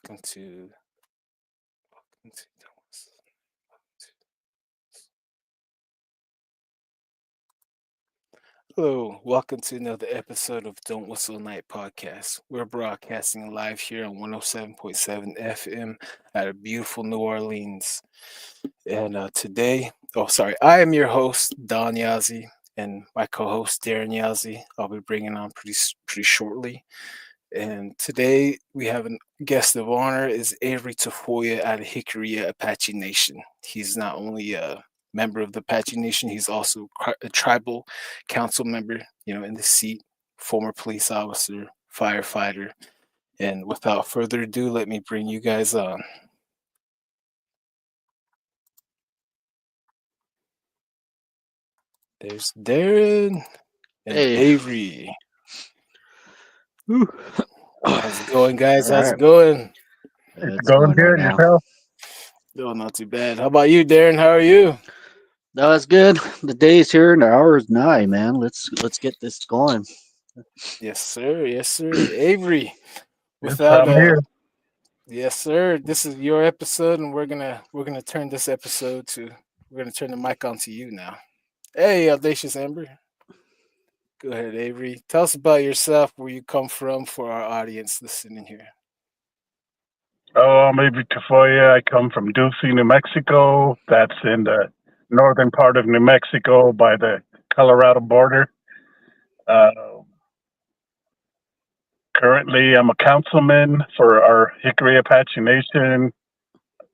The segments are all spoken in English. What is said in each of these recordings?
welcome to hello, welcome to another episode of Don't Whistle Night podcast. We're broadcasting live here on 107.7 FM out of beautiful New Orleans. And I am your host, Don Yazzie, and my co-host, Darren Yazzie. I'll be bringing on pretty shortly. And today we have a guest of honor is Avery Tafoya out of Jicarilla Apache Nation. He's not only a member of the Apache Nation, he's also a tribal council member, in the seat, former police officer, firefighter. And without further ado, let me bring you guys on. There's Darren and Hey. Avery. How's it going, guys? All How's it right. going? It's Going going right good now. yourself? Oh, not too bad. How about you, Darren? How are you? No, it's good. The day's here and the hour's nigh, man. Let's get this going. Yes, sir. Yes, sir. Avery, Yes, without I'm here. yes, sir. This is your episode, and we're gonna turn this episode to we're gonna turn the mic on to you now. Hey, audacious Amber. Go ahead, Avery. Tell us about yourself, where you come from, for our audience listening here. Oh, I'm Avery Tafoya. I come from Dulce, New Mexico. That's in the northern part of New Mexico by the Colorado border. Uh, Currently, I'm a councilman for our Hickory Apache Nation.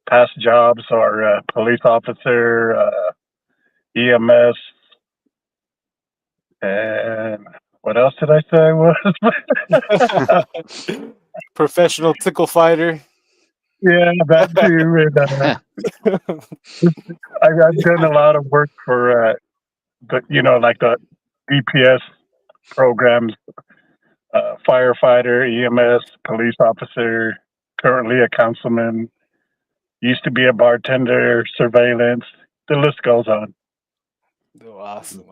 Past jobs are police officer, EMS, and what else did I say I was? Professional tickle fighter. Yeah, that too. And I've done a lot of work for like the DPS programs, firefighter, EMS, police officer, currently a councilman, used to be a bartender, surveillance. The list goes on. Oh, awesome.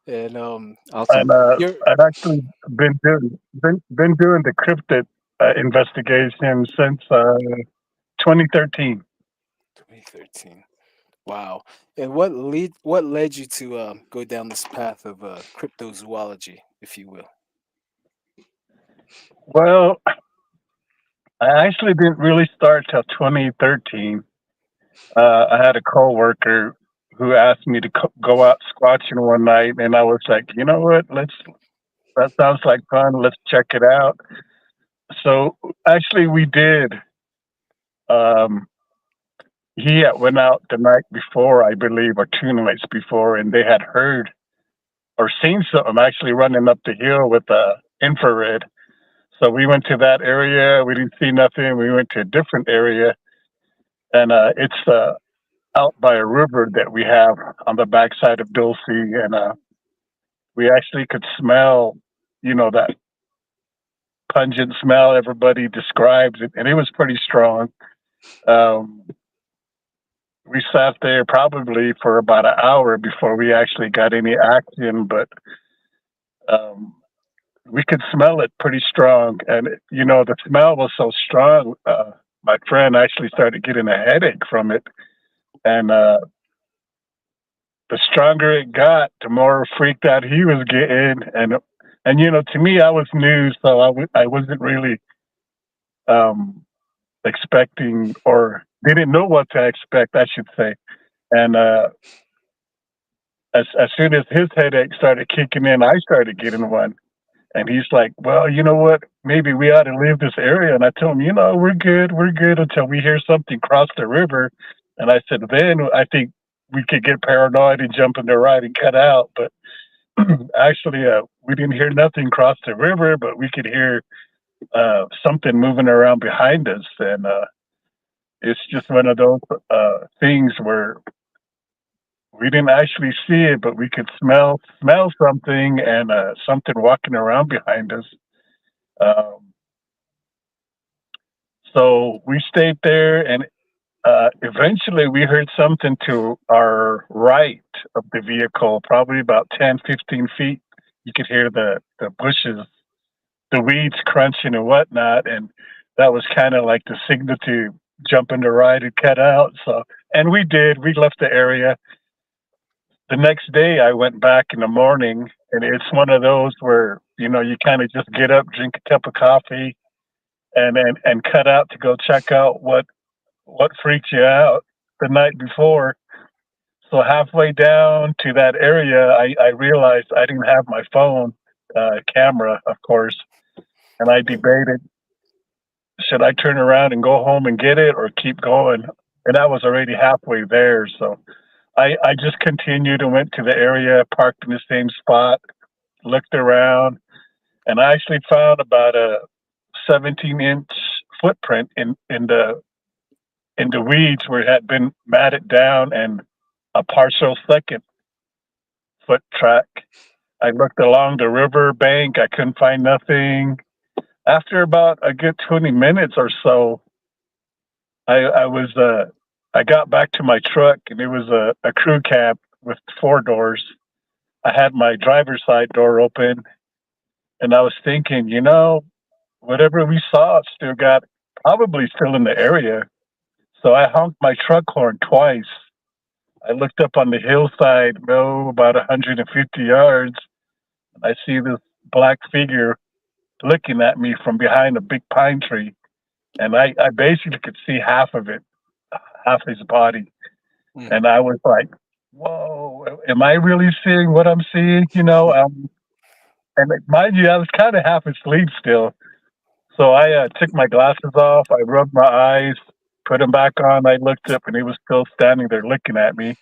And Awesome. And you're I've actually been doing the cryptid investigation since 2013. 2013. Wow. And what led you to go down this path of cryptozoology, if you will? Well, I actually didn't really start till 2013. I had a coworker who asked me to go out squatching one night, and I was like, you know what? That sounds like fun. Let's check it out. So actually, we did. Um, he had went out the night before, I believe, or two nights before, and they had heard or seen something actually running up the hill with infrared. So we went to that area. We didn't see nothing. We went to a different area, and it's out by a river that we have on the backside of Dulce, and we actually could smell, that pungent smell everybody describes it, and it was pretty strong. Um, we sat there probably for about an hour before we actually got any action, but um, we could smell it pretty strong, and the smell was so strong. My friend actually started getting a headache from it, and the stronger it got, the more freaked out he was getting. And to me, I was new, so I wasn't really um, expecting or didn't know what to expect, I should say. And as soon as his headache started kicking in, I started getting one. And he's like, "Well, you know what? Maybe we ought to leave this area." And I told him, we're good until we hear something cross the river. And I said, then I think we could get paranoid and jump in the ride and cut out. But actually, we didn't hear nothing cross the river, but we could hear something moving around behind us. And it's just one of those things where we didn't actually see it, but we could smell something and something walking around behind us. Um, so we stayed there, and eventually we heard something to our right of the vehicle, probably about 10, 15 feet. You could hear the bushes, the weeds crunching and whatnot. And that was kind of like the signal to jump in the ride and cut out. So, and we did. We left the area. The next day, I went back in the morning, and it's one of those where you kind of just get up, drink a cup of coffee, and cut out to go check out what freaked you out the night before. So halfway down to that area, I realized I didn't have my phone camera, of course, and I debated, should I turn around and go home and get it or keep going? And I was already halfway there. So I just continued and went to the area, parked in the same spot, looked around, and I actually found about a 17-inch footprint in the weeds where it had been matted down, and a partial second foot track. I looked along the river bank. I couldn't find nothing. After about a good 20 minutes or so, I got back to my truck, and it was a crew cab with 4 doors. I had my driver's side door open, and I was thinking, whatever we saw probably still in the area. So I honked my truck horn twice. I looked up on the hillside, about 150 yards. I see this black figure looking at me from behind a big pine tree. And I basically could see half of it, half his body. Mm. And I was like, whoa, am I really seeing what I'm seeing? And mind you, I was kind of half asleep still. So I took my glasses off. I rubbed my eyes, put them back on. I looked up, and he was still standing there looking at me.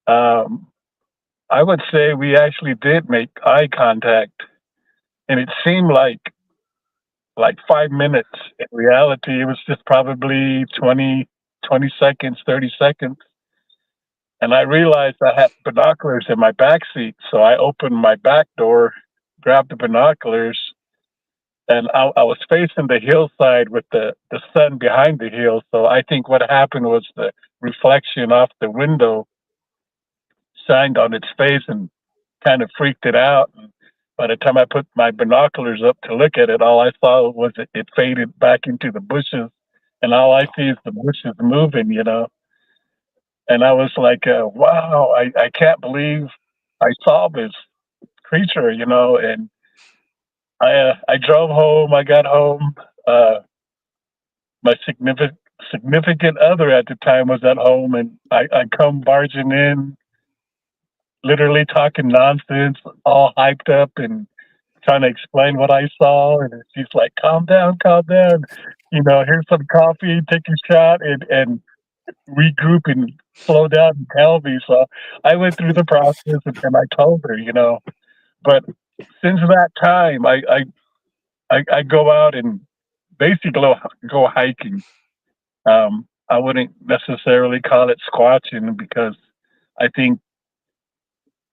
I would say we actually did make eye contact, and it seemed like 5 minutes. In reality, it was just probably 20 seconds, 30 seconds. And I realized I had binoculars in my back seat. So I opened my back door, grabbed the binoculars, and I was facing the hillside with the sun behind the hill. So I think what happened was the reflection off the window shined on its face and kind of freaked it out. And by the time I put my binoculars up to look at it, all I saw was it faded back into the bushes, and all I see is the bushes moving. And I was like, wow, I can't believe I saw this creature, and I drove home. I got home. My significant other at the time was at home, and I come barging in, literally talking nonsense, all hyped up and trying to explain what I saw. And she's like, calm down, calm down. Here's some coffee, take a shot, and regroup and slow down and tell me. So I went through the process, and I told her. But since that time, I go out and basically go hiking. I wouldn't necessarily call it squatching, because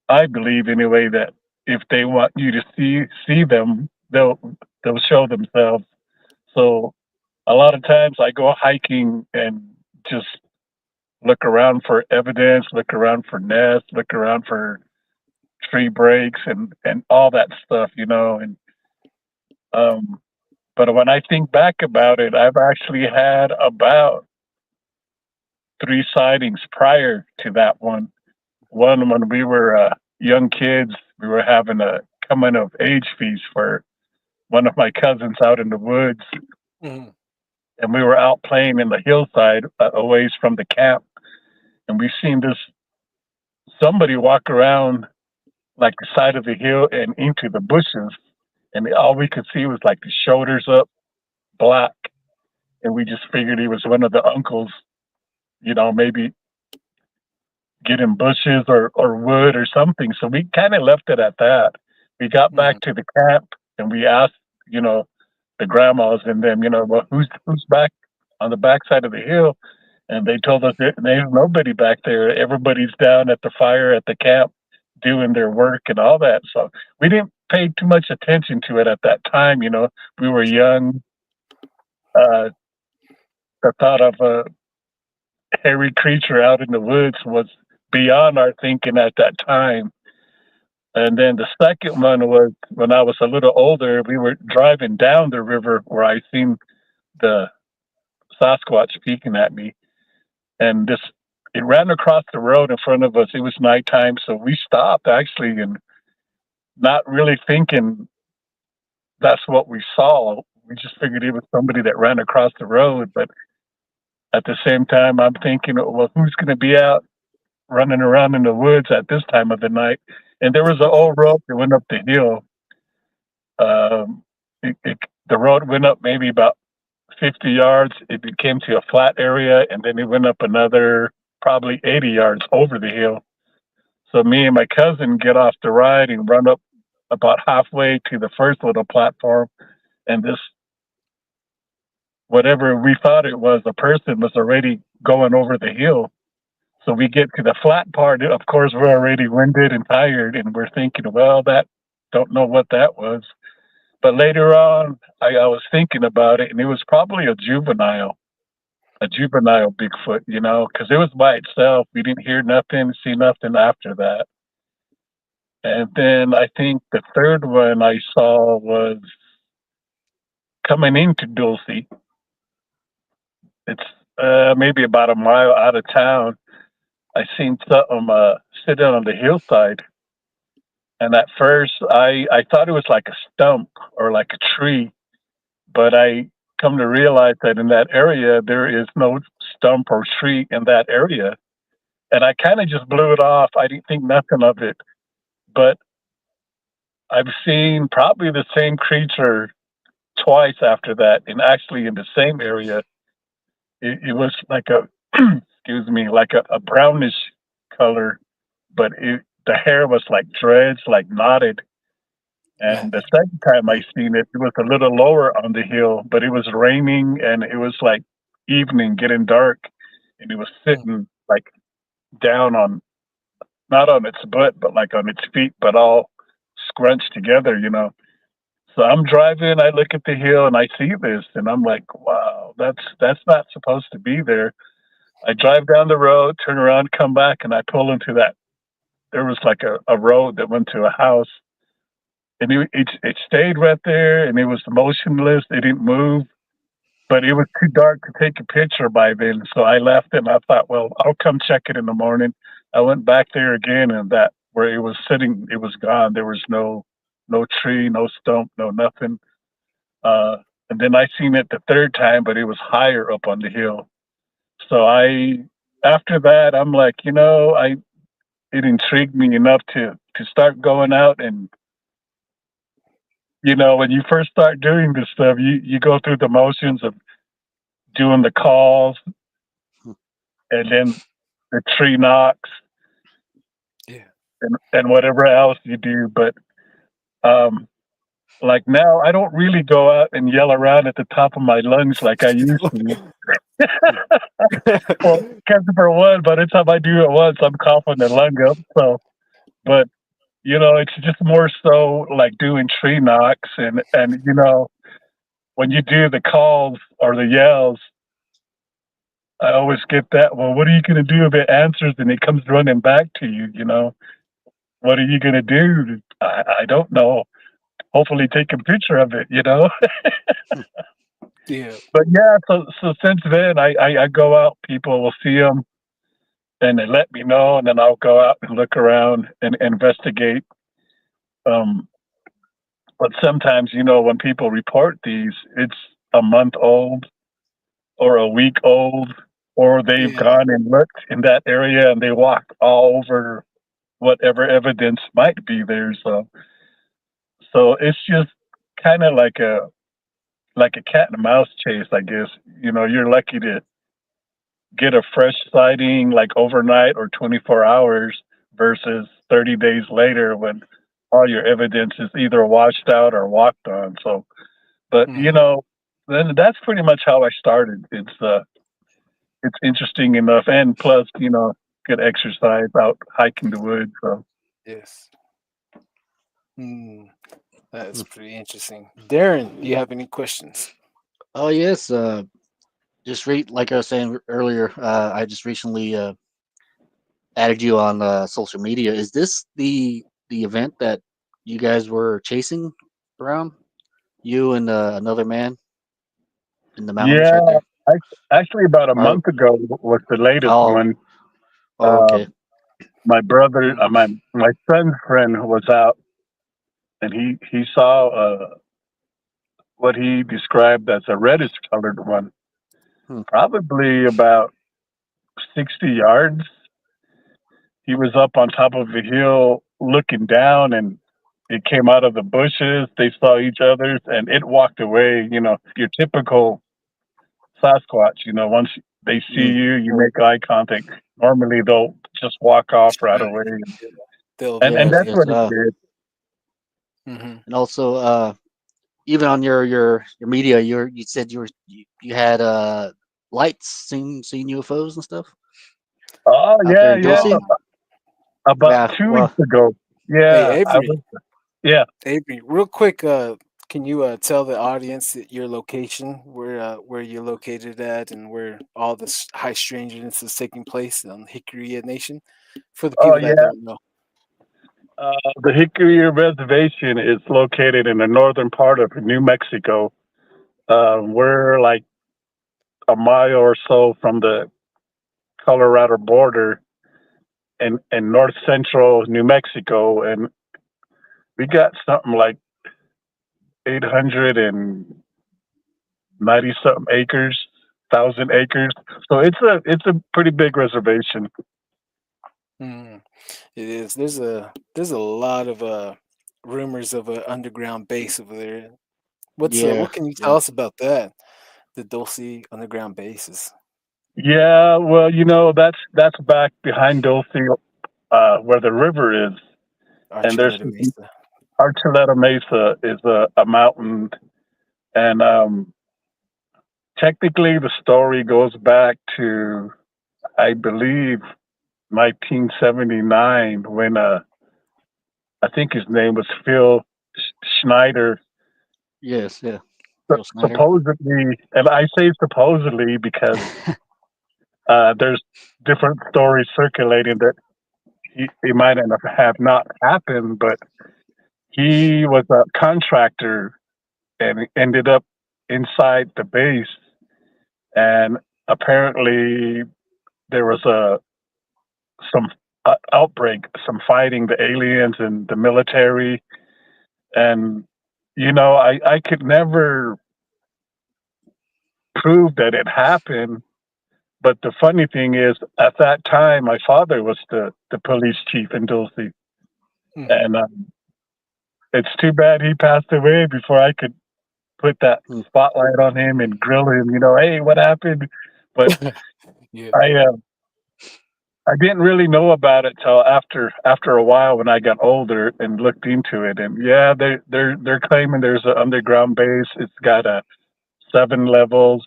I believe anyway that if they want you to see them, they'll show themselves. So a lot of times I go hiking and just look around for evidence, look around for nests, look around for tree breaks and all that stuff. And but when I think back about it, I've actually had about 3 sightings prior to that one. One when we were young kids, we were having a coming of age feast for one of my cousins out in the woods, Mhm. and we were out playing in the hillside a ways from the camp, and we seen somebody walk around like the side of the hill and into the bushes, and all we could see was like the shoulders up, black, and we just figured he was one of the uncles, maybe getting bushes or wood or something. So we kind of left it at that. We got back to the camp, and we asked, the grandmas and them, well, who's back on the backside of the hill? And they told us there's nobody back there. Everybody's down at the fire at the camp doing their work and all that. So we didn't pay too much attention to it at that time. We were young. The thought of a hairy creature out in the woods was beyond our thinking at that time. And then the second one was when I was a little older. We were driving down the river where I seen the Sasquatch peeking at me, and it ran across the road in front of us. It was nighttime, so we stopped actually, and not really thinking that's what we saw. We just figured it was somebody that ran across the road, but at the same time, I'm thinking, well, who's going to be out running around in the woods at this time of the night? And there was an old road that went up the hill. Um, the road went up maybe about 50 yards. It came to a flat area, and then it went up another probably 80 yards over the hill. So me and my cousin get off the ride and run up about halfway to the first little platform, and this whatever we thought it was, a person was already going over the hill. So we get to the flat part. Of course, we're already winded and tired, and we're thinking, well, that don't know what that was. But later on, I was thinking about it, and it was probably a juvenile Bigfoot, because it was by itself. We didn't hear nothing, see nothing after that. And then I think the third one I saw was coming into Dulce. It's maybe about a mile out of town. I seen something sitting on the hillside. And at first, I thought it was like a stump or like a tree. But I come to realize that in that area, there is no stump or tree in that area. And I kind of just blew it off. I didn't think nothing of it. But I've seen probably the same creature twice after that, and actually in the same area. It was like a, excuse me, like a brownish color, but the hair was like dreads, like knotted. And the second time I seen it, it was a little lower on the hill, but it was raining and it was like evening, getting dark, and it was sitting like down on, not on its butt, but like on its feet, but all scrunched together. So I'm driving, I look at the hill and I see this, and I'm like, wow, that's not supposed to be there. I drive down the road, turn around, come back, and I pull into that. There was like a road that went to a house, and it stayed right there, and it was motionless. It didn't move, but it was too dark to take a picture by then. So I left it, and I thought, well, I'll come check it in the morning. I went back there again, and that where it was sitting, it was gone. There was no tree, no stump, no nothing. Uh, and then I seen it the third time, but it was higher up on the hill. So after that, I'm like, it intrigued me enough to start going out. And when you first start doing this stuff, you go through the motions of doing the calls, and then the tree knocks, and whatever else you do. But like now, I don't really go out and yell around at the top of my lungs like I used to. Well, because for one, by the time I do it once, I'm coughing the lung up. So, but it's just more so like doing tree knocks, and when you do the calls or the yells, I always get that. Well, what are you going to do if it answers and it comes running back to you? What are you going to do? I don't know. Hopefully, take a picture of it. Yeah. But yeah, so since then, I go out. People will see them, and they let me know, and then I'll go out and look around and investigate. But sometimes, when people report these, it's a month old or a week old, or they've gone and looked in that area and they walked all over whatever evidence might be there. So it's just kind of like a cat and mouse chase, I guess. You're lucky to get a fresh sighting like overnight or 24 hours versus 30 days later when all your evidence is either washed out or walked on. So, but then that's pretty much how I started. It's interesting enough, and plus, good exercise out hiking the woods. So Yes. That's pretty interesting. Darren, do you have any questions? Oh yes, just like I was saying earlier, I just recently added you on social media. Is this the event that you guys were chasing around? You and another man? in the mountains Yeah, right there. I, actually, about a Or month ago was the latest oh, one. oh, Uh, okay. my brother, Mm. my son's friend was out, and he saw what he described as a reddish colored one, Hmm. probably about 60 yards. He was up on top of a hill looking down, and it came out of the bushes. They saw each other, and it walked away. You know, your typical Sasquatch. You know, once they see Mm. you, you make eye contact. Normally, they'll just walk off right Right. away, They'll and Yes, that's yeah. yes. what it did. Hmm. And also, even on your media, you said you had lights, seen UFOs and stuff Oh out there yeah, in yeah. Dulce. About Yeah. 2 weeks Well, ago. Hey, Yeah, I Avery. was. Yeah. Avery, real quick, can you tell the audience that your location, where you're located at, and where all this high strangeness is taking place on Jicarilla Nation, for the Oh people that yeah. don't know? The Hickory Reservation is located in the northern part of New Mexico. We're like a mile or so from the Colorado border in north central New Mexico, and we got something like 890 something acres, 1,000 acres. So it's a pretty big reservation. Mm, it is. There's a lot of rumors of an underground base over there. yeah, What can you tell yeah, us about that? The Dulce underground bases, Yeah, well, that's back behind Dulce, where the river is, and there's Archuleta Mesa. Archuleta Mesa is a mountain, and technically the story goes back to, I believe, 1979 when I think his name was Phil Schneider. yes, yeah. Phil Snyder. Supposedly, and I say supposedly because there's different stories circulating that he might have not happened, but he was a contractor and ended up inside the base, and apparently there was a some outbreak, some fighting, the aliens and the military, and I could never prove that it happened. But the funny thing is, at that time, my father was the police chief in Dulce, Hmm. and it's too bad he passed away before I could put that Hmm. spotlight on him and grill him. Hey, what happened? But Yeah. I uh, I didn't really know about it till after a while when I got older and looked into it. And yeah, they're claiming there's an underground base. It's got 7 levels,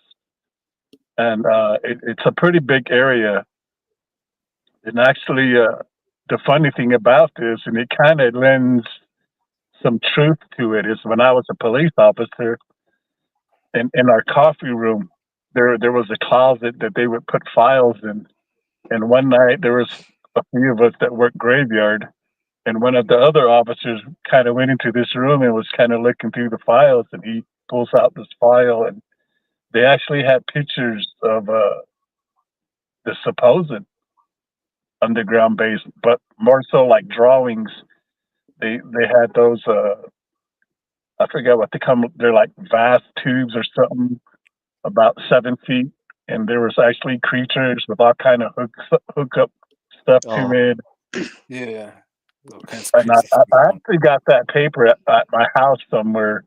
and it's a pretty big area. And actually, the funny thing about this, and it kind of lends some truth to it, is when I was a police officer in our coffee room, there was a closet that they would put files in. And one night there was a few of us that worked graveyard, and one of the other officers kind of went into this room and was kind of looking through the files, and he pulls out this file, and they actually had pictures of the supposed underground base, but more so like drawings. They had those I forget what they come. They're like vast tubes or something, about 7 feet, and there was actually creatures with all kind of hook up stuff to Oh, it. Yeah. All kinds of And crazy things I going. actually got that paper at my house somewhere.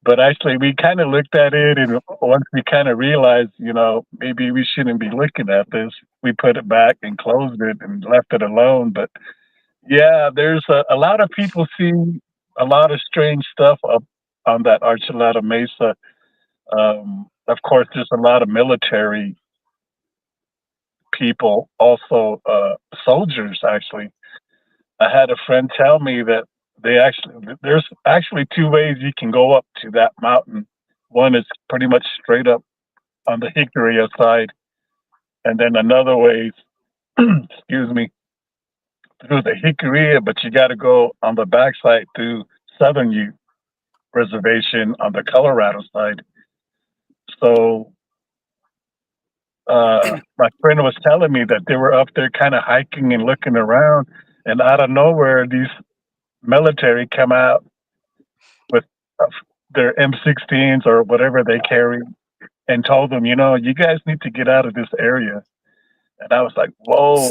But actually, we kind of looked at it, and once we kind of realized, maybe we shouldn't be looking at this, we put it back and closed it and left it alone. But yeah, there's a lot of people see a lot of strange stuff up on that Archuleta Mesa. Of course, there's a lot of military people, also soldiers. Actually, I had a friend tell me that there's actually 2 ways you can go up to that mountain. One is pretty much straight up on the Hickory side, and then another way, excuse me, through the Hickory, but you got to go on the backside through Southern Ute Reservation on the Colorado side. So my friend was telling me that they were up there kind of hiking and looking around, and out of nowhere, these military come out with uh, their M16s or whatever they carry, and told them, you guys need to get out of this area. And I was like, whoa,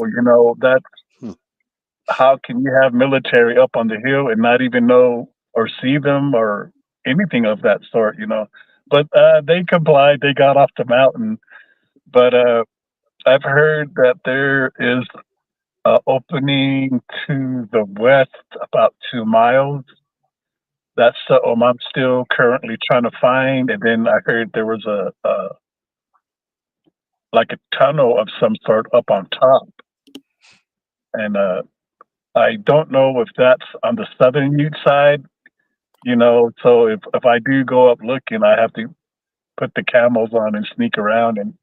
that Hmm. how can you have military up on the hill and not even know or see them or anything of that sort? But they complied. They got off the mountain. But I've heard that there is an opening to the west about 2 miles. That's the I'm still currently trying to find. And then I heard there was a like a tunnel of some sort up on top. And I don't know if that's on the southern Ute side. So if I do go up looking, I have to put the camels on and sneak around, and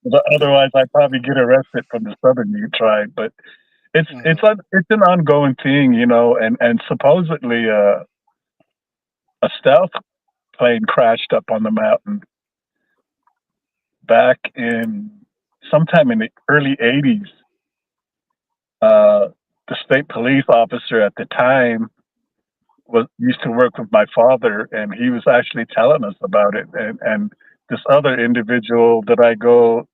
but otherwise I'd probably get arrested from the southern Ute tribe. But it's an ongoing thing, and supposedly a stealth plane crashed up on the mountain back in sometime in the early '80s. The state police officer at the time was used to work with my father, and he was actually telling us about it. And this other individual that I go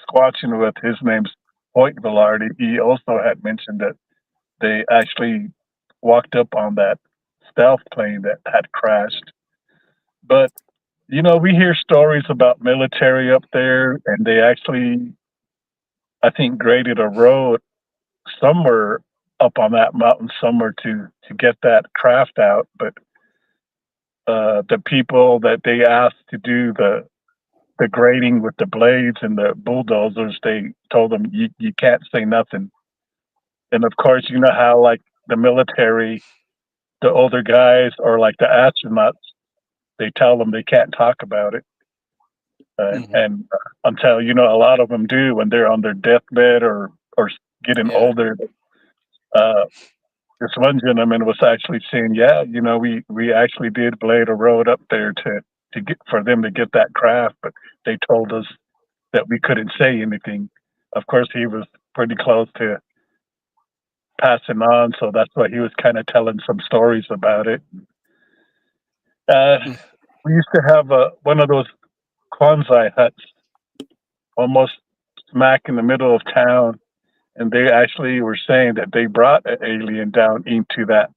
squatching with, his name's Hoyt Velarde. He also had mentioned that they actually walked up on that stealth plane that had crashed. But we hear stories about military up there, and they actually, I think, graded a road somewhere up on that mountain somewhere to get that craft out. But the people that they asked to do the grading with the blades and the bulldozers, they told them you can't say nothing. And of course, you know how like the military, the older guys or like the astronauts, they tell them they can't talk about it. And until a lot of them do when they're on their deathbed or getting Yeah. older. Uh, this one gentleman was actually saying, "Yeah, we actually did blade a road up there to get for them to get that craft, but they told us that we couldn't say anything." Of course, he was pretty close to passing on, so that's why he was kind of telling some stories about it. Uh, we used to have one of those Kwanzaa huts almost smack in the middle of town, and they actually were saying that they brought an alien down into that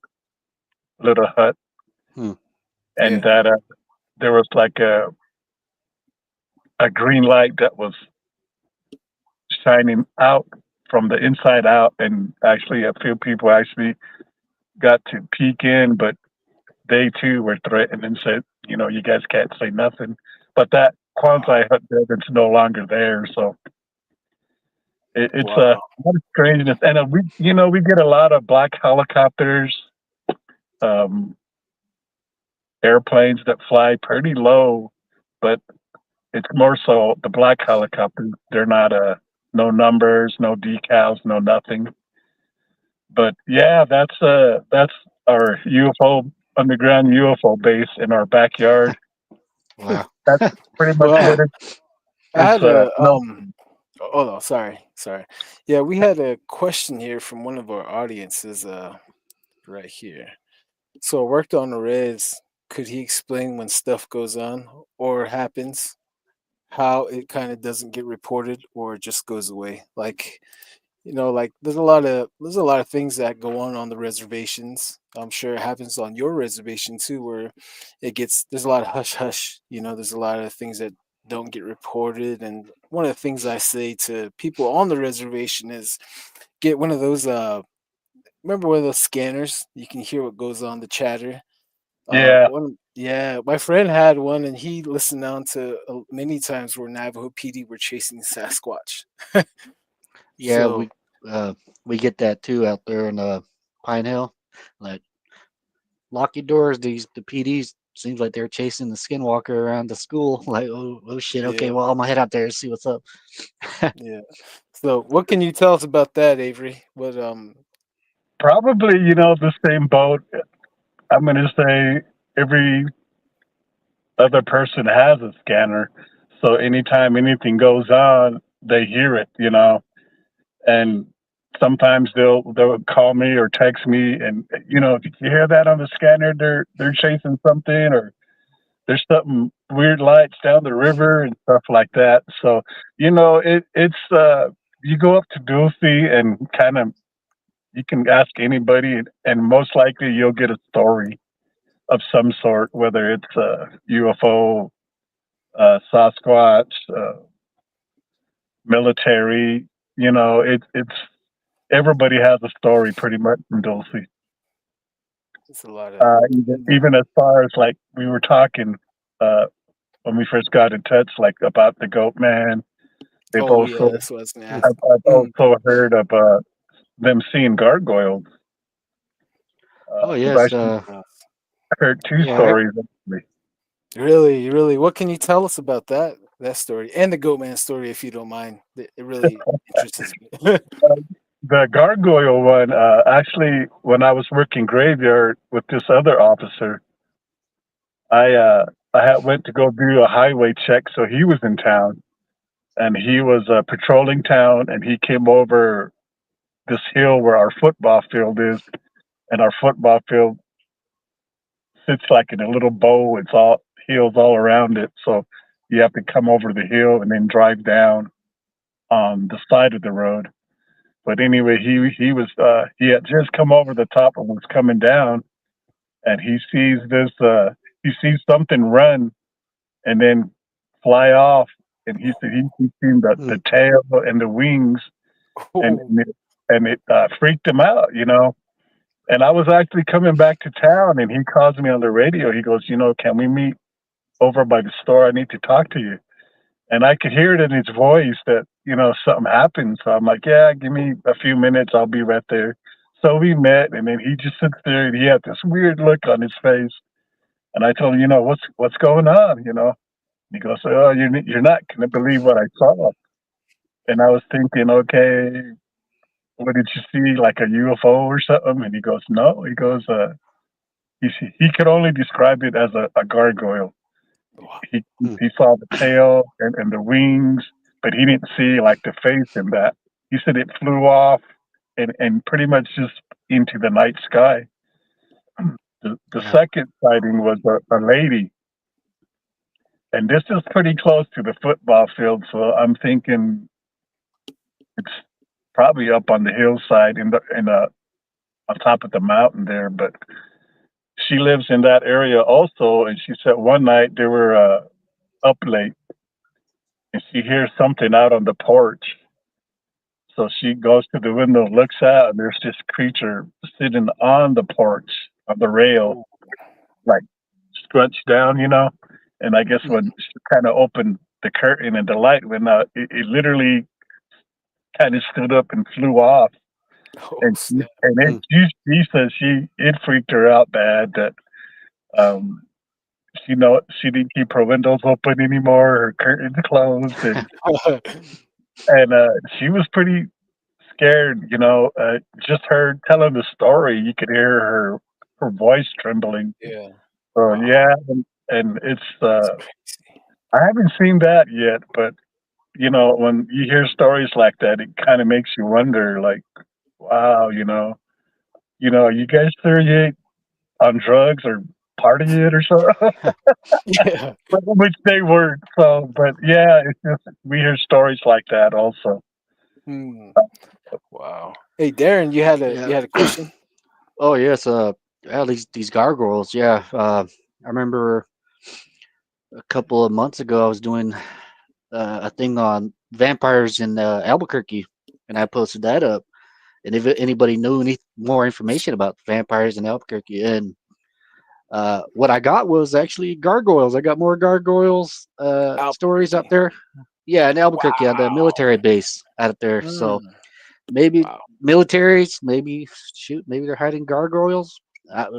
little hut, Hmm. and Yeah. that there was like a green light that was shining out from the inside out, and actually a few people actually got to peek in, but they too were threatened and said, you guys can't say nothing. But that Wow. Kwanzaa hut building's no longer there, so it's a Wow. lot of strangeness. And we get a lot of black helicopters, um, airplanes that fly pretty low, but it's more so the black helicopters. They're not no numbers, no decals, no nothing. But yeah, that's our UFO underground UFO base in our backyard. Wow. That's pretty much Well, what I it's had a no. oh no, sorry. Yeah, we had a question here from one of our audiences right here. So I worked on the res. Could he explain when stuff goes on or happens, how it kind of doesn't get reported or just goes away? Like, like there's a lot of things that go on the reservations. I'm sure it happens on your reservation too, where there's a lot of hush hush. There's a lot of things that don't get reported. And one of the things I say to people on the reservation is get one of those. Remember one of those scanners? You can hear what goes on the chatter. Yeah, Yeah, my friend had one, and he listened on to many times where Navajo PD were chasing Sasquatch. Yeah, So we get that too out there in Pine Hill. Like, lock your doors. The PDs seems like they're chasing the skinwalker around the school. Like, oh shit. Okay, yeah, well I'm gonna head out there and see what's up. yeah. So what can you tell us about that, Avery? What probably the same boat. I'm going to say every other person has a scanner. So anytime anything goes on, they hear it, and sometimes they'll call me or text me, and if you hear that on the scanner, they're chasing something, or there's something weird lights down the river and stuff like that. So it's you go up to Dulce and kind of you can ask anybody, and most likely you'll get a story of some sort, whether it's UFO, Sasquatch, military. It's everybody has a story pretty much in Dulce. It's a lot of Even as far as like we were talking uh, when we first got in touch, like about the goat man. They've oh yeah, also that's what I was gonna Mm. ask. I've also heard of them seeing gargoyles. Oh I've yes, actually Uh, heard two yeah. stories. Actually. really, really, what can you tell us about that story and the Goatman story, if you don't mind? It really interests me. The gargoyle one, actually, when I was working graveyard with this other officer, I uh, I had went to go do a highway check, so he was in town, and he was patrolling town, and he came over this hill where our football field is, and our football field sits like in a little bow. It's all hills all around it, so you have to come over the hill and then drive down on the side of the road. But anyway, he had just come over the top and was coming down, and he sees something run and then fly off, and he said he seen the Mm. tail and the wings, and Oh, it freaked him out, And I was actually coming back to town, and he calls me on the radio. He goes, can we meet over by the store? I need to talk to you. And I could hear it in his voice that, something happened. So I'm like, yeah, give me a few minutes. I'll be right there. So we met, and then he just sits there, and he had this weird look on his face. And I told him, what's going on. He goes, oh, you're not going to believe what I saw. And I was thinking, okay, what did you see, like a UFO or something? And he goes, no. He goes, he could only describe it as a gargoyle. wow. He Mm. he saw the tail and the wings, but he didn't see like the face in that. He said it flew off and pretty much just into the night sky. The Yeah. second sighting was a lady, and this is pretty close to the football field, so I'm thinking it's probably up on the hillside in on top of the mountain there. But she lives in that area also, and she said one night they were up late, and she hears something out on the porch. So she goes to the window, looks out, and there's this creature sitting on the porch, on the rail, Oh, like stretched down. And I guess Mm. when she kind of opened the curtain and the light went out, it literally kind of stood up and flew off. oh And snap. Mm. she says it freaked her out bad that um she didn't keep her windows open anymore, her curtains closed, and she was pretty scared. Just her telling the story, you could hear her voice trembling. Yeah. So Wow. yeah, and it's That's crazy. I haven't seen that yet, but when you hear stories like that, it kind of makes you wonder, like, wow, you guys sure you ain't on drugs or partying it or something, Yeah. which they weren't. So, but yeah, it's just we hear stories like that also. Hmm. Wow. Hey, Darren, you had a Yeah. you had a question? Oh yes. Yeah, these gargoyles. Yeah. I remember a couple of months ago I was doing a thing on vampires in Albuquerque, and I posted that up. And if anybody knew any more information about vampires in Albuquerque, and what I got was actually gargoyles. I got more gargoyles stories out Albuquerque. there. Yeah, in Albuquerque on the Wow. military base out there. So Mm. maybe Wow. militaries, maybe shoot, maybe they're hiding gargoyles.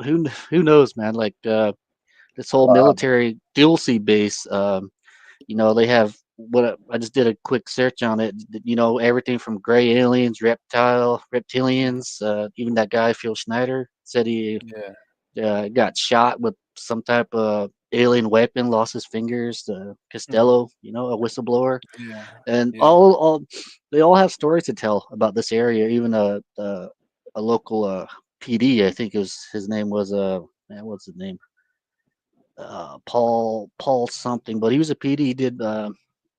Who knows, man? Like this whole Wow. military Dulce base. They have what I just did a quick search on it. Everything from gray aliens, reptilians. Even that guy Phil Schneider said he Yeah. got shot with some type of alien weapon, lost his fingers. The Mhm. Costello, a whistleblower, Yeah. and Yeah. all they all have stories to tell about this area. Even a local PD, I think his name was man, what's his name? Paul something, but he was a PD. He did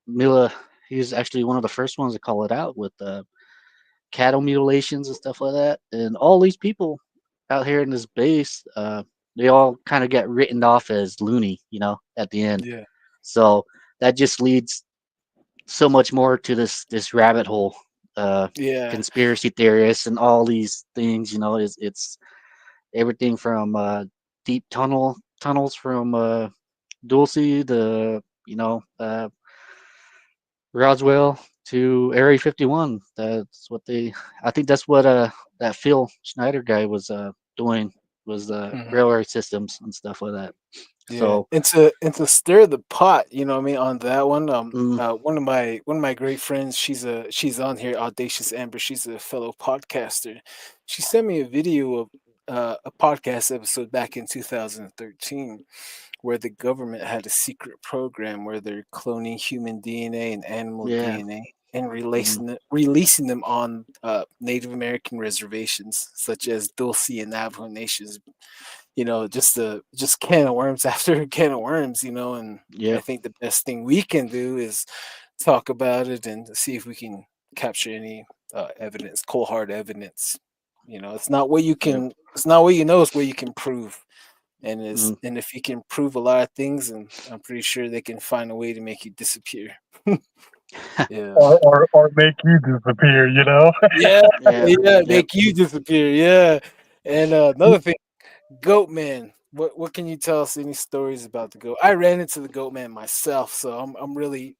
Mila. He was actually one of the first ones to call it out with cattle mutilations and stuff like that. And all these people out here in this base, they all kind of get written off as loony, at the end. Yeah. So that just leads so much more to this rabbit hole. Yeah. Conspiracy theorists and all these things, it's everything from deep tunnels from Dulce, the Roswell to Area 51. That's what I think that's what that Phil Schneider guy was doing, was Mhm. railway systems and stuff like that. Yeah, So and to stir the pot, you know what I mean, on that one, mm, one of my great friends, she's on here, Audacious Amber, she's a fellow podcaster. She sent me a video of a podcast episode back in 2013 where the government had a secret program where they're cloning human DNA and animal yeah, DNA and mm, releasing them on Native American reservations such as Dulce and Navajo nations, just can of worms after a can of worms, and I yep, think the best thing we can do is talk about it and see if we can capture any evidence, cold hard evidence. yep, It's not what you know, it's what you can prove. mm. And if you can prove a lot of things, and I'm pretty sure they can find a way to make you disappear. Yeah. or make you disappear. Yeah, Yeah, yeah, yep. make you disappear. Yeah. And another thing, Goat Man. What can you tell us any stories about the goat? I ran into the Goat Man myself, so I'm really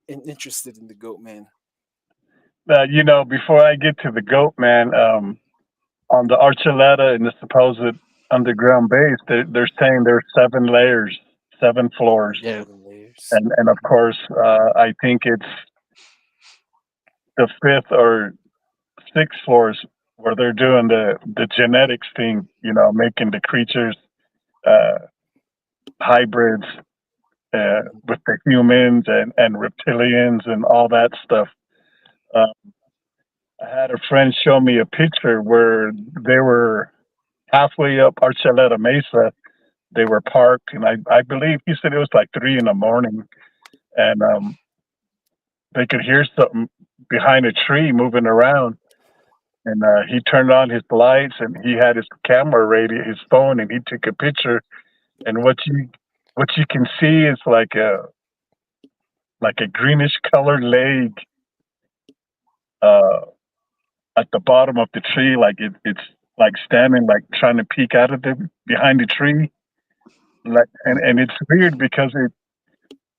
interested in the Goat Man. Before I get to the goat man, on the Archuleta and the supposed underground base, they're saying there's 7 layers, 7 floors, Yeah, 7 layers. and of course, I think it's the fifth or sixth floors where they're doing the genetics thing, making the creatures uh, hybrids with the humans and reptilians and all that stuff. Uh, I had a friend show me a picture where they were halfway up Archuleta Mesa. They were parked, and I believe he said it was like 3 in the morning, and they could hear something behind a tree moving around. And he turned on his lights, and he had his camera ready, his phone, and he took a picture. And what you can see is like a greenish colored leg uh, at the bottom of the tree, like it's like standing, like trying to peek out of the behind the tree. Like, and it's weird because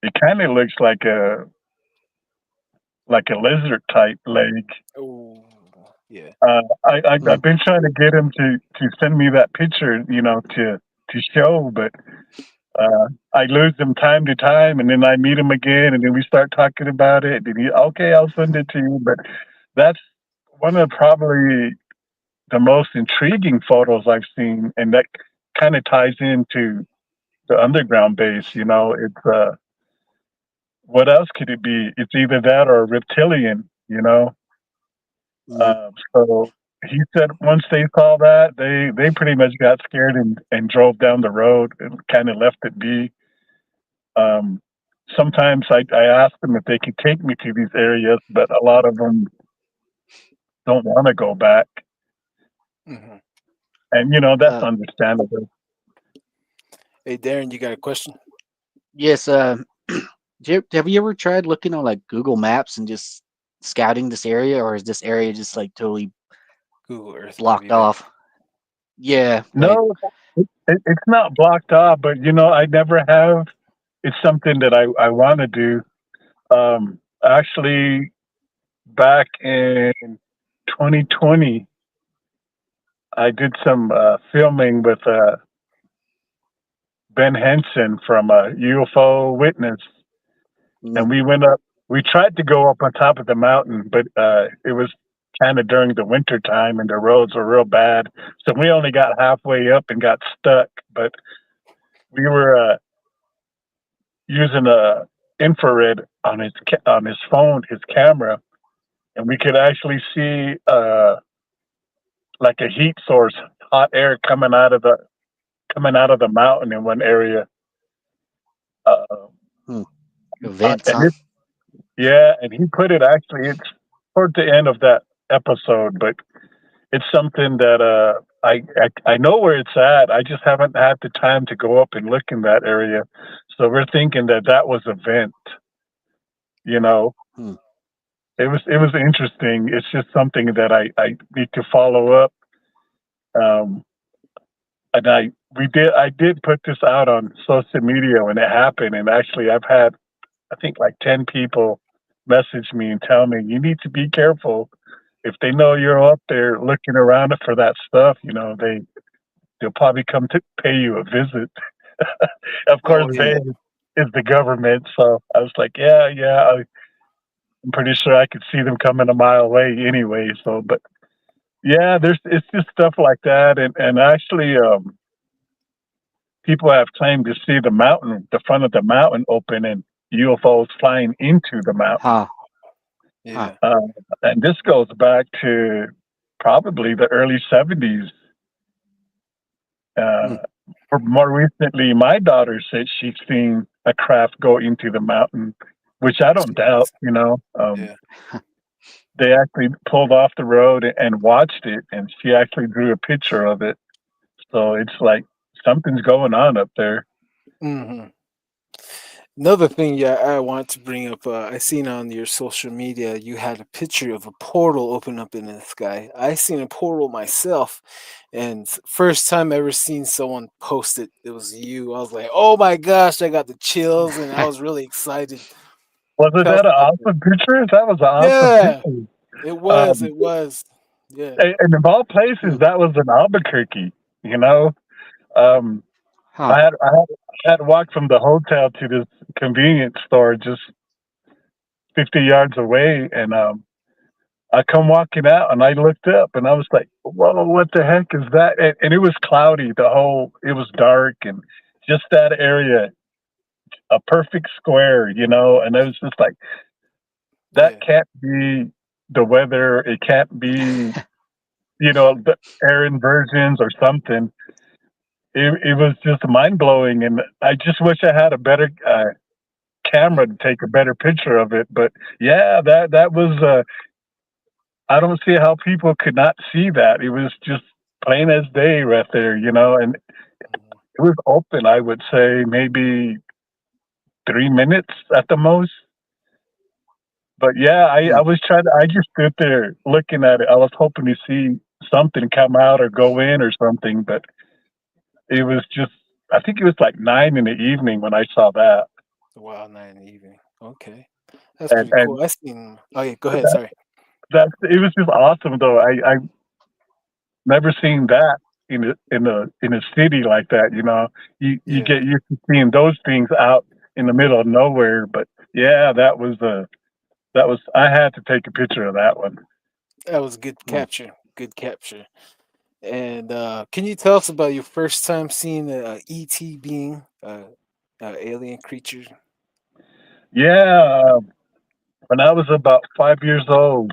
it kind of looks like a lizard type leg. Oh, yeah. I've mm, been trying to get him to send me that picture, to show, but I lose him time to time, and then I meet him again, and then we start talking about it. And okay, I'll send it to you. But that's one of probably the most intriguing photos I've seen, and that kind of ties into the underground base. It's what else could it be? It's either that or a reptilian. mm, So he said once they saw that, they pretty much got scared and drove down the road and kind of left it be. Um, Sometimes I ask them if they can take me to these areas, but a lot of them don't want to go back, Hmm. and that's uh, understandable. Hey, Darren, you got a question? yes. Have you ever tried looking on like Google Maps and just scouting this area, or is this area just like totally Google Earth might be blocked better. off? Yeah, like No, it's not blocked off, but I never have. It's something that I want to do. Actually, back in 2020, I did some filming with Ben Henson from UFO Witness, mm, and we went up. We tried to go up on top of the mountain, but it was kind of during the winter time, and the roads were real bad. So we only got halfway up and got stuck. But we were. using a infrared on his phone, his camera, and we could actually see like a heat source, hot air coming out of the mountain in one area. Uh, Hmm. Events, and huh? it, yeah, and he put it actually. It's toward the end of that episode, but it's something that I know where it's at. I just haven't had the time to go up and look in that area. So we're thinking that that was a vent. You know, Hmm. it was interesting. It's just something that I need to follow up. Um, and I did put this out on social media when it happened, and actually I've had I think like 10 people message me and tell me you need to be careful. If they know you're up there looking around for that stuff, they'll probably come to pay you a visit. Of course, Oh they yeah. is the government, so I was like, yeah, I'm pretty sure I could see them coming a mile away anyway. So, but yeah, it's just stuff like that, and actually, people have claimed to see the front of the mountain open, and UFOs flying into the mountain. Huh. Huh. Yeah. Uh, and this goes back to probably the early '70s. Hmm. Uh, or more recently, my daughter said she's seen a craft go into the mountain, which I don't doubt. Jeez. Yeah. They actually pulled off the road and watched it, and she actually drew a picture of it. So it's like something's going on up there. Hmm. Another thing, yeah, I want to bring up. I seen on your social media you had a picture of a portal open up in the sky. I seen a portal myself, and first time I ever seen someone post it, it was you. I was like, oh my gosh, I got the chills, and I was really excited. Wasn't Tell us that an about that. awesome picture? That was an awesome Yeah, picture. it was. Um, It was. Yeah. and of all places, Hmm. that was in Albuquerque. You know, um, Huh. I had walked from the hotel to this convenience store just 50 yards away, and I come walking out, and I looked up, and I was like, "Whoa, what the heck is that?" And it was cloudy. It was dark, and just that area, a perfect square, and it was just like that Yeah. can't be the weather. It can't be, the air inversions or something. It was just mind blowing, and I just wish I had a better camera to take a better picture of it. But yeah, that was. I don't see how people could not see that. It was just plain as day right there, and Mhm. it was open. I would say maybe 3 minutes at the most. But yeah, I Hmm. was trying to. I just stood there looking at it. I was hoping to see something come out or go in or something, but it was just. I think it was like 9 in the evening when I saw that, The wild night in the evening. Okay, that's and pretty cool. I seen. Oh yeah, go ahead. that, Sorry. it was just awesome though. I never seen that in a city like that. You Yeah, get used to seeing those things out in the middle of nowhere, but yeah, that was I had to take a picture of that one. that was good Hmm. capture. Good capture. And can you tell us about your first time seeing a ET being, alien creature? Yeah, when I was about 5 years old,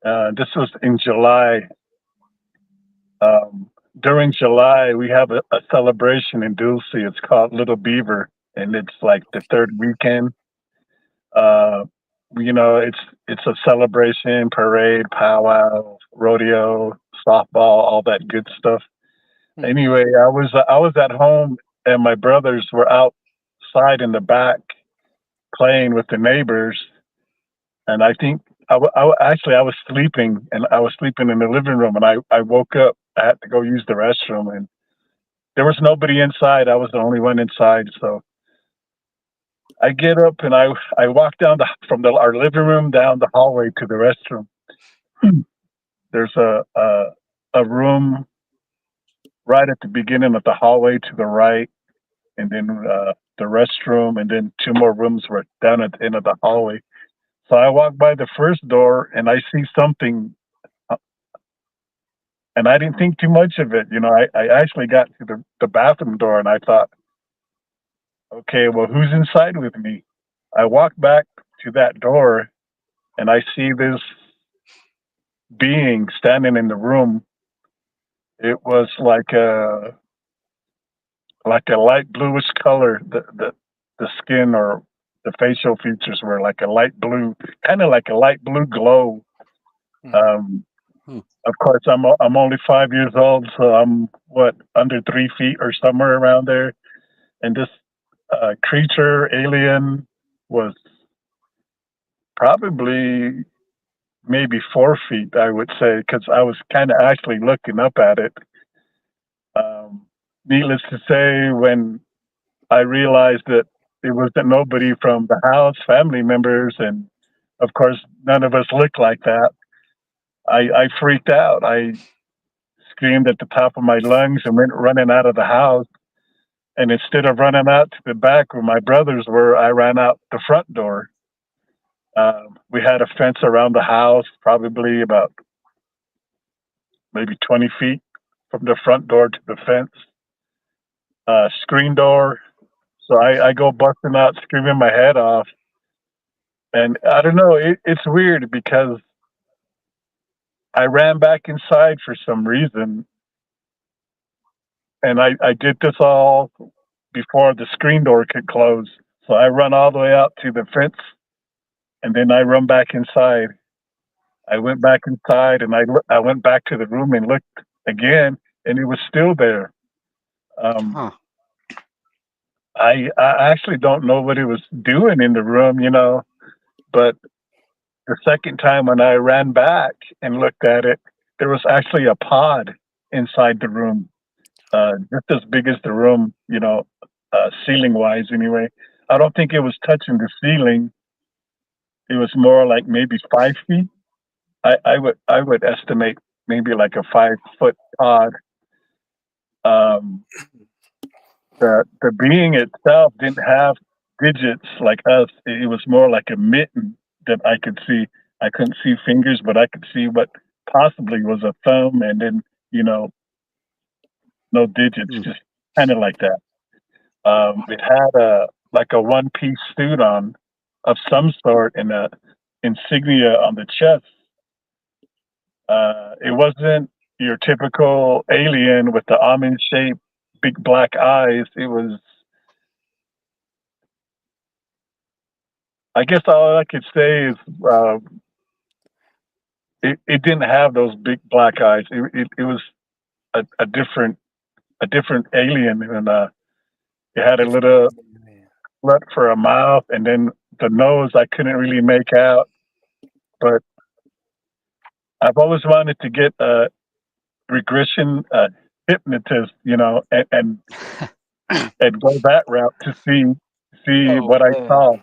this was in July. Um, During July, we have a celebration in Dulce. It's called Little Beaver, and it's like the third weekend. Uh, it's a celebration, parade, powwow, rodeo, softball, all that good stuff. Hmm. Anyway, I was at home, and my brothers were outside in the back playing with the neighbors, and I think actually I was sleeping, and I was sleeping in the living room, and I woke up. I had to go use the restroom, and there was nobody inside. I was the only one inside, so I get up and I walk down from our living room down the hallway to the restroom. There's a room right at the beginning of the hallway to the right, and then the restroom, and then two more rooms were down at the end of the hallway. So I walk by the first door and I see something, uh, and I didn't think too much of it. I actually got to the bathroom door and I thought, Okay, well, who's inside with me? I walk back to that door and I see this being standing in the room. It was like a light bluish color. The skin or the facial features were like a light blue, kind of like a light blue glow. Um, Hmm. of course, I'm only 5 years old, so I'm what, under 3 feet or somewhere around there. And this creature alien was probably maybe 4 feet, I would say, because I was kind of actually looking up at it. Um, Needless to say, when I realized that it wasn't nobody from the house, family members, and of course, none of us looked like that, I freaked out. I screamed at the top of my lungs and went running out of the house. And instead of running out to the back where my brothers were, I ran out the front door. We had a fence around the house, probably about maybe 20 feet from the front door to the fence. Screen door. So I go busting out, screaming my head off. And I don't know, it's weird because I ran back inside for some reason. And I did this all before the screen door could close. So I run all the way out to the fence and then I run back inside. I went back inside and I went back to the room and looked again and it was still there. Um, Huh. I actually don't know what it was doing in the room, but the second time when I ran back and looked at it, there was actually a pod inside the room, just as big as the room, ceiling wise anyway. I don't think it was touching the ceiling. It was more like maybe 5 feet. I would estimate maybe like a 5 foot pod. Um, the being itself didn't have digits like us. It was more like a mitten that I could see. I couldn't see fingers, but I could see what possibly was a thumb, and then you know, no digits, Hmm. just kind of like that. It had a like a one piece suit on of some sort and a insignia on the chest. It wasn't your typical alien with the almond shaped big black eyes. It was, I guess all I could say is uh, it didn't have those big black eyes. It was a different alien, and it had a Different. little slit for a mouth, and then the nose I couldn't really make out. But I've always wanted to get a regression hypnotist, and go that route to see Oh what I man. saw.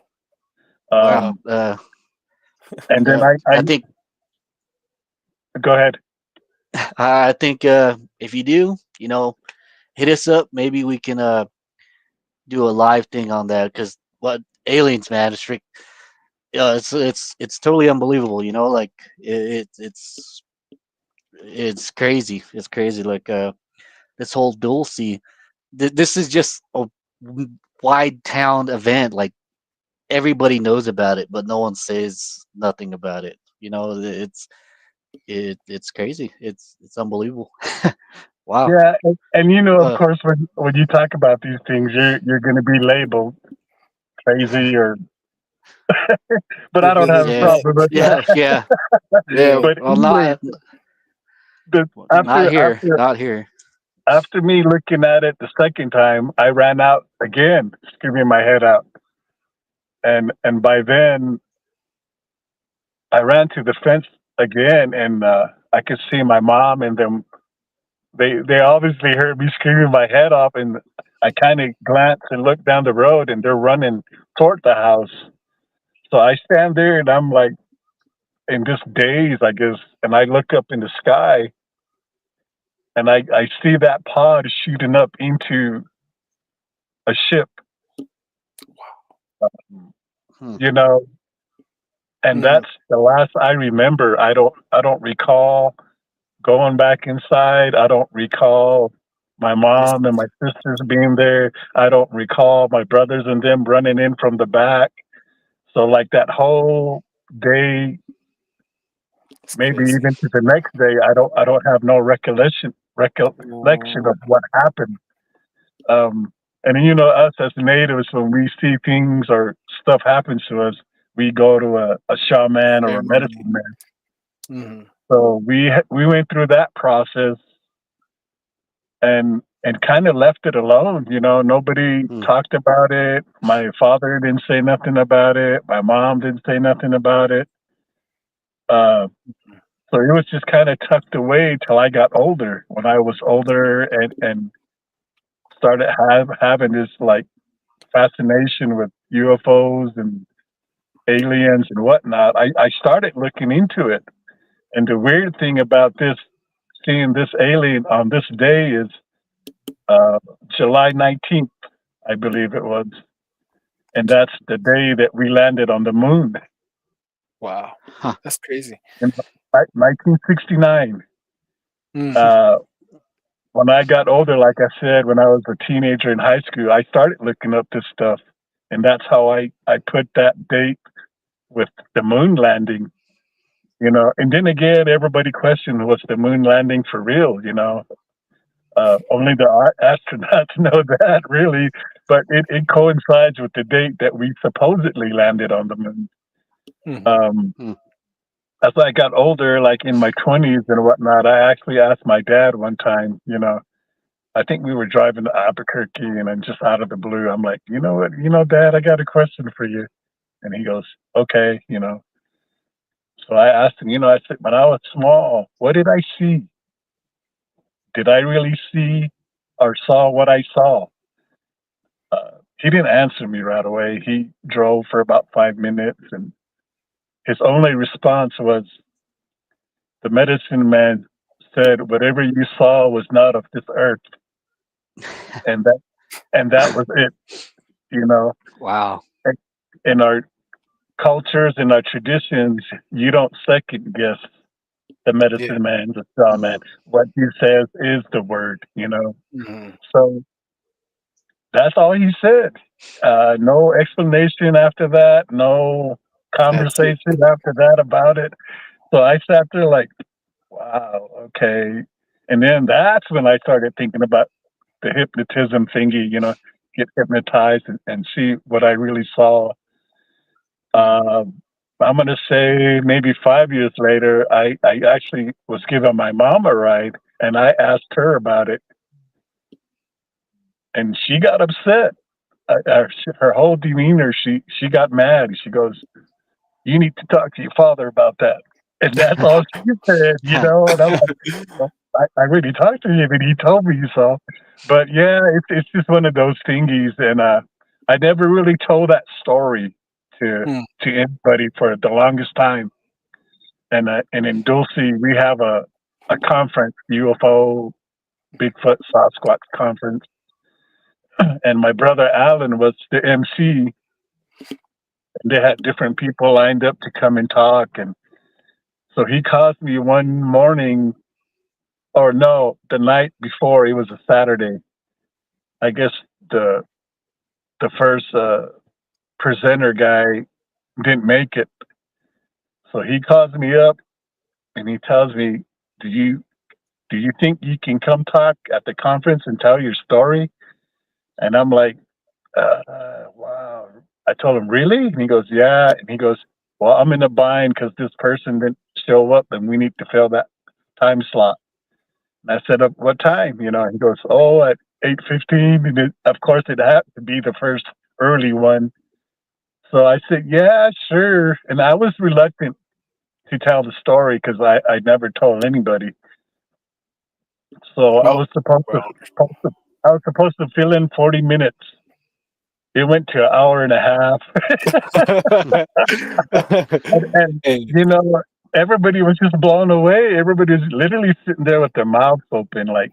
Wow. Um, and then I I think go ahead. I think if you do, hit us up. Maybe we can do a live thing on that because what aliens, man, it's totally unbelievable. Like it's crazy. It's crazy. Like this whole Dulce. This is just a wide town event. Like everybody knows about it, but no one says nothing about it. It's crazy. It's unbelievable. Wow. Yeah, and of Uh, course, when you talk about these things, you're going to be labeled crazy, but The I don't have a yeah, villains. problem with yeah, that. yeah, yeah. Yeah. But Well, anyway, the, not after here, after not here. after me looking at it the second time, I ran out again, screaming my head out, and by then I ran to the fence again, and I could see my mom and them. They obviously heard me screaming my head off, and I kind of glanced and looked down the road, and they're running toward the house. So I stand there, and I'm like in this daze, I guess, and I look up in the sky, and I see that pod shooting up into a ship, Hmm. you know, and Mm. that's the last I remember. I don't recall going back inside. I don't recall. My mom and my sisters being there. I don't recall my brothers and them running in from the back. So like that whole day, It's maybe crazy. even to the next day, I don't have no recollection of what happened. Um, and you know, us as natives, when we see things or stuff happens to us, we go to a shaman or a medicine man. Mm-hmm. So we went through that process and kind of left it alone. You know, nobody talked about it. My father didn't say nothing about it. My mom didn't say nothing about it. Uh, so it was just kind of tucked away till I got older. When I was older and started having this like fascination with UFOs and aliens and whatnot, I started looking into it. And the weird thing about this, seeing this alien on this day is uh, July 19th, I believe it was. And that's the day that we landed on the moon Wow. Huh. That's crazy. in 1969. Mm-hmm. Uh, when I got older, like I said, when I was a teenager in high school, I started looking up this stuff. And that's how I put that date with the moon landing, you know. And then again, everybody questioned, was the moon landing for real, you know? Only the astronauts know that, really. But it coincides with the date that we supposedly landed on the moon. Um, Hmm. as I got older, like in my 20s and whatnot, I actually asked my dad one time, you know, I think we were driving to Albuquerque and then just out of the blue, I'm like, you know what, Dad, I got a question for you. And he goes, okay, you know. So I asked him, I said, when I was small, what did I see? Did I really see or saw what I saw? He didn't answer me right away. He drove for about 5 minutes, and his only response was, the medicine man said, whatever you saw was not of this earth. And that was it, you know. Wow. In our cultures, in our traditions, you don't second guess the Yeah. medicine man, the shaman. What he says is the word, you know. Mm-hmm. So that's all he said. No explanation after that. No That's it. conversation after that about it. So I sat there like, wow, okay. And then that's when I started thinking about the hypnotism thingy, you know, get hypnotized and see what I really saw. Mm-hmm. I'm going to say maybe 5 years later, I actually was giving my mom a ride and I asked her about it. And she got upset. Her whole demeanor, she got mad. She goes, you need to talk to your father about that. And that's all she said, you know. And I'm like, well, I really talked to him, and he told me so. But yeah, it's just one of those thingies, and I never really told that story to Mm. to anybody for the longest time. And in Dulce, we have a conference, UFO Bigfoot Sasquatch conference, and my brother Alan was the MC. And they had different people lined up to come and talk, and so he called me one morning, or no, the night before. It was a Saturday. I guess the the first presenter guy didn't make it, so he calls me up and he tells me, "Do you think you can come talk at the conference and tell your story?" And I'm like, "Wow." I told him, "Really?" And he goes, "Yeah." And he goes, "Well, I'm in a bind because this person didn't show up, and we need to fill that time slot." And I said, "What time?" You know, he goes, "Oh, at 8:15." And of course, it had to be the first early one. So I said, "Yeah, sure." And I was reluctant to tell the story because I never told anybody. So Oh, well. I was supposed to fill in 40 minutes. It went to an hour and a half, and Hey, you know, everybody was just blown away. Everybody was literally sitting there with their mouths open, like,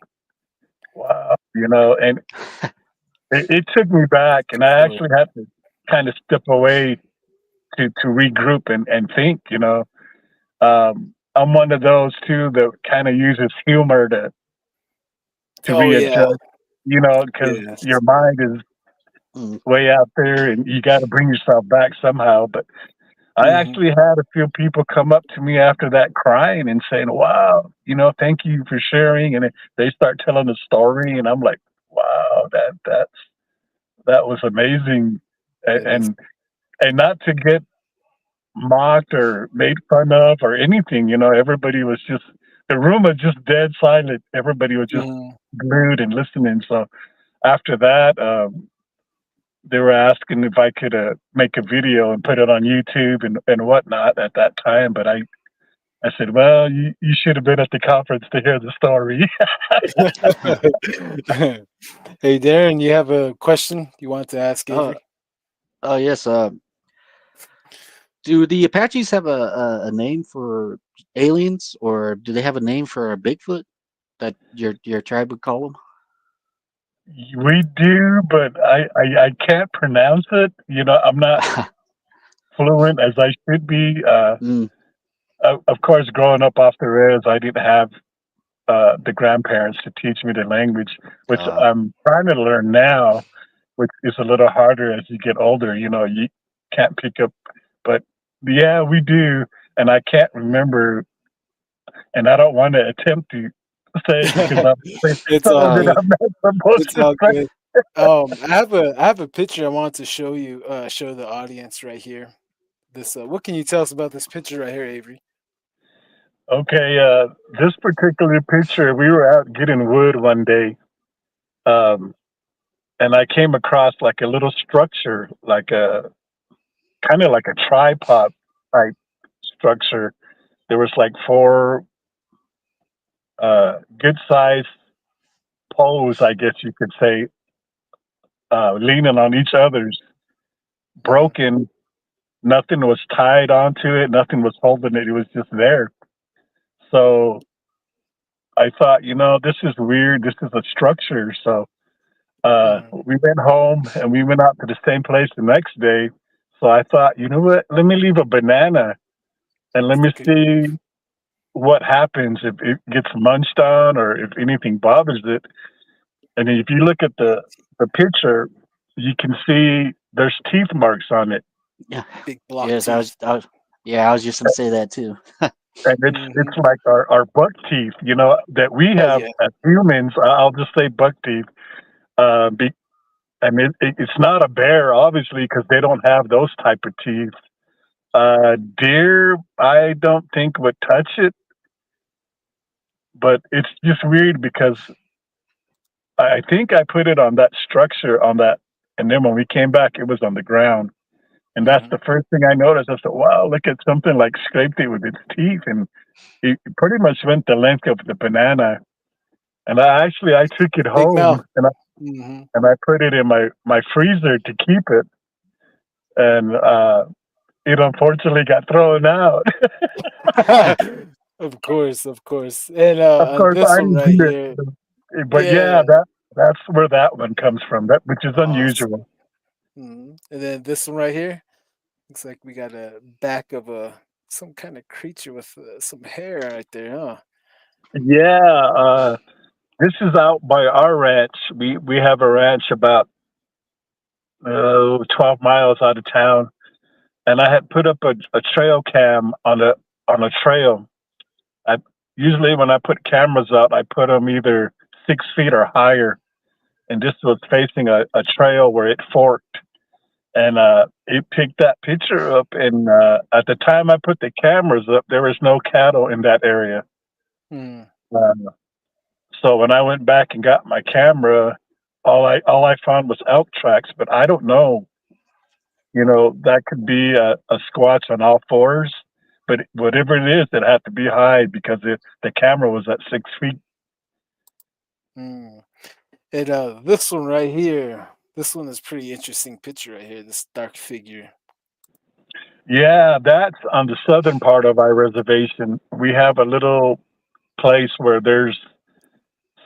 "Wow," you know. And it took me back, and I so, actually had to kind of step away to regroup and think. You know, I'm one of those too that kind of uses humor to Oh yeah. readjust, because Yes. your mind is Mm. way out there and you got to bring yourself back somehow. But I Hmm. actually had a few people come up to me after that crying and saying, wow, thank you for sharing. And they start telling the story. And I'm like, wow, that was amazing. It is. And not to get mocked or made fun of or anything, everybody was just, the room was just dead silent. Everybody was just Mhm. glued and listening. So after that, they were asking if I could make a video and put it on YouTube and whatnot at that time. But I said, well, you should have been at the conference to hear the story. Hey Darren, you have a question you want to ask Uh, Avery? yes. Do the Apaches have a name for aliens, or do they have a name for a Bigfoot that your tribe would call We do, but I can't pronounce it. I'm not them? fluent as I should be. Mm, Of course, growing up off the res, I didn't have the grandparents to teach me the language, which uh, I'm trying to learn now, which is a little harder as you get older. You can't pick up, but yeah, we do, and I can't remember, and I don't want to attempt to say it because I'm saying It's all something that uh, good. I'm not supposed It's to all say. good. I have a picture I want to show you, show the audience right here. This, what can you tell us about this picture right here, Avery? Okay, this particular picture, we were out getting wood one day, um, and I came across like a little structure, like a kind of like a tripod type structure. There was like four good sized poles, I guess you could say, leaning on each other's, Mm, broken. Nothing was tied onto it. Nothing was holding it. It was just there. So I thought, this is weird. This is a structure. So mm, we went home and we went out to the same place the next day. So I thought, you know what? Let me leave a banana and let me that's a good move. see what happens if it gets munched on or if anything bothers it. And if you look at the picture, you can see there's teeth marks on it, yeah. Big block Yes, teeth. yeah, I was just gonna say that too. and Hmm. it's like our buck teeth, that we Oh have yeah. as humans. I'll just say buck teeth. Uh, be, I mean, it's not a bear, obviously, because they don't have those type of teeth. Deer, I don't think would touch it, but it's just weird because I think I put it on that structure on that, and then when we came back, it was on the ground. And that's Hmm. the first thing I noticed. I said, wow, look at something like scraped it with its teeth. And it pretty much went the length of the banana. And I took it Big home mouth. and Hmm. I put it in my freezer to keep it. And it unfortunately got thrown out. Of course, of course. And Of on course, this I one didn't right eat here, it. But yeah, yeah, that's where that one comes from, that which is awesome. unusual. And then this one right here looks like we got a back of a some kind of creature with some hair right there, huh? Yeah, this is out by our ranch. We have a ranch about 12 miles out of town, and I had put up a trail cam on a trail. I usually when I put cameras out, I put them either 6 feet or higher, and this was facing a trail where it forked, and it picked that picture up. And at the time I put the cameras up, there was no cattle in that area. Mm, Uh, so when I went back and got my camera, all I found was elk tracks, but I don't know. That could be a squatch on all fours, but whatever it is, it had to be high because the camera was at 6 feet. mm. And this one right here, this one is pretty interesting picture right here. This dark figure. Yeah, that's on the southern part of our reservation. We have a little place where there's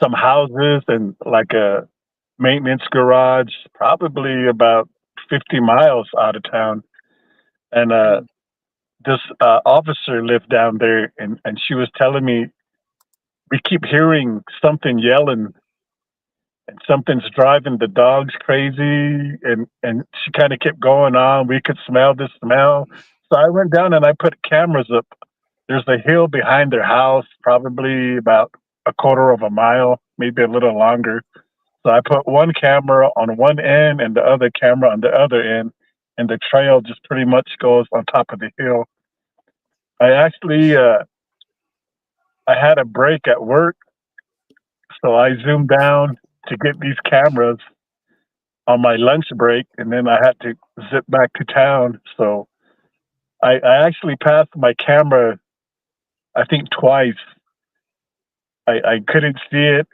some houses and like a maintenance garage, probably about 50 miles out of town. And Mm, this officer lived down there, and she was telling me we keep hearing something yelling. and something's driving the dogs crazy, and she kind of kept going on. We could smell the smell, so I went down and I put cameras up. There's a hill behind their house, probably about a quarter of a mile, maybe a little longer. So I put one camera on one end and the other camera on the other end, and the trail just pretty much goes on top of the hill. I actually I had a break at work, so I zoomed down to get these cameras on my lunch break, and then I had to zip back to town. So I actually passed my camera, I think twice. I couldn't see it,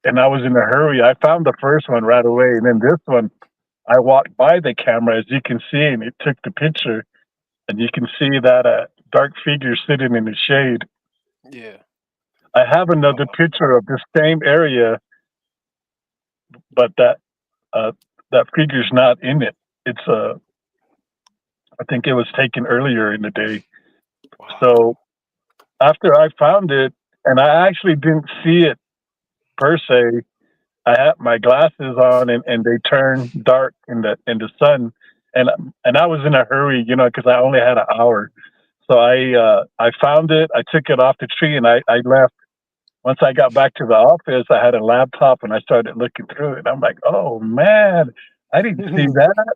and I was in a hurry. I found the first one right away, and then this one, I walked by the camera, as you can see, and it took the picture, and you can see that dark figure sitting in the shade. Yeah. I have another Oh, picture of the same area, but uh, that figure's not in it. It's I think it was taken earlier in the day. wow. So after I found it, and I actually didn't see it per se. I had my glasses on, and they turned dark in the sun, and I was in a hurry, you know, because I only had an hour. So I found it. I took it off the tree, and I left. Once I got back to the office, I had a laptop, and I started looking through it. And I'm like, oh man, I didn't see that,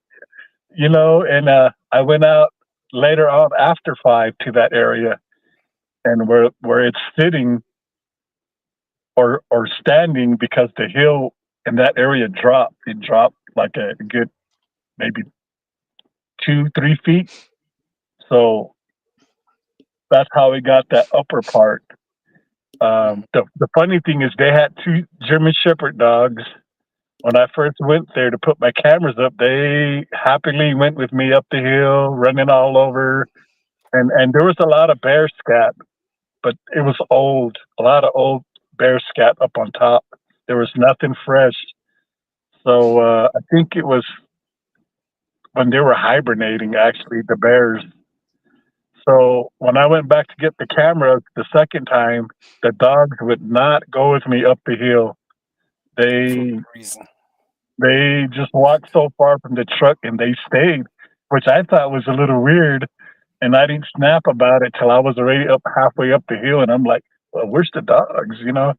you know. And I went out later on after 5 to that area, and where it's sitting or standing, because the hill in that area dropped. It dropped like a good maybe 2-3 feet. So that's how we got that upper part. Mhm. The funny thing is, they had 2 German Shepherd dogs. When I first went there to put my cameras up, they happily went with me up the hill, running all over, and there was a lot of bear scat, but it was old, a lot of old bear scat up on top. There was nothing fresh. So I think it was when they were hibernating, actually, the bears. So when I went back to get the cameras the second time, the dogs would not go with me up the hill. For They what reason? they just walked so far from the truck and they stayed, which I thought was a little weird. And I didn't snap about it till I was already up halfway up the hill, and I'm like, "Well, where's the dogs?" You know.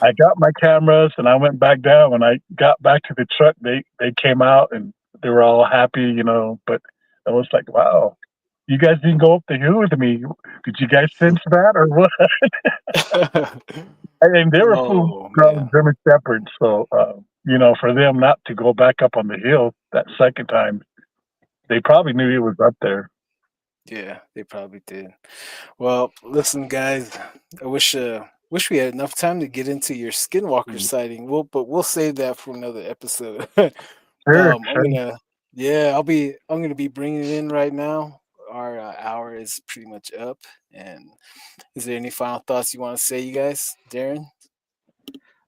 I got my cameras and I went back down. When I got back to the truck, they came out and they were all happy, you know. But I was like, wow, you guys didn't go up the hill with me. Did you guys sense that or what? And they were full Oh grown man. German shepherds, so you know, for them not to go back up on the hill that second time, they probably knew it was up there. Yeah, they probably did. Well, listen, guys. I wish we had enough time to get into your skinwalker Mm. sighting. But we'll save that for another episode. Sure, I'm sure. gonna I'm gonna be bringing it in right now. Our hour is pretty much up. And is there any final thoughts you want to say, you guys, Darren?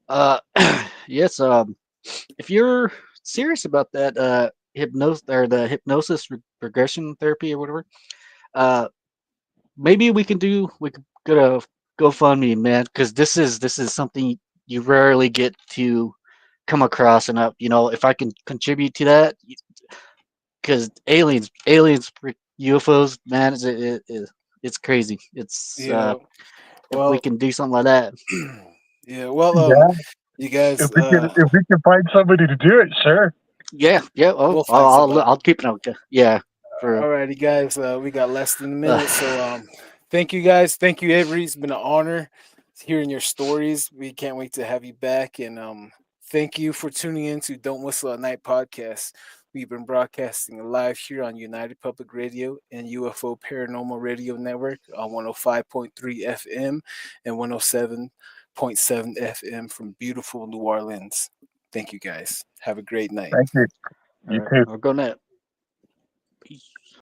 Uh, yes. If you're serious about that, hypnosis or the hypnosis regression therapy or whatever, uh, maybe we could go to GoFundMe, man, because this is something you rarely get to come across. And you know, if I can contribute to that, because UFOs, man, it's crazy. It's Yeah. if we Well, can do something like that, yeah. Well, Yeah, you guys, if we can find somebody to do it, sure. yeah, yeah. Oh, we'll find somebody. I'll keep it on. Yeah, for Alrighty, guys. We got less than a uh, minute, so thank you, guys. Thank you, Avery. It's been an honor hearing your stories. We can't wait to have you back, and thank you for tuning in to Don't Whistle at Night podcast. We've been broadcasting live here on United Public Radio and UFO Paranormal Radio Network on 105.3 FM and 107.7 FM from beautiful New Orleans. Thank you, guys. Have a great night. Thank you. all You right, too. I'll go net. Peace.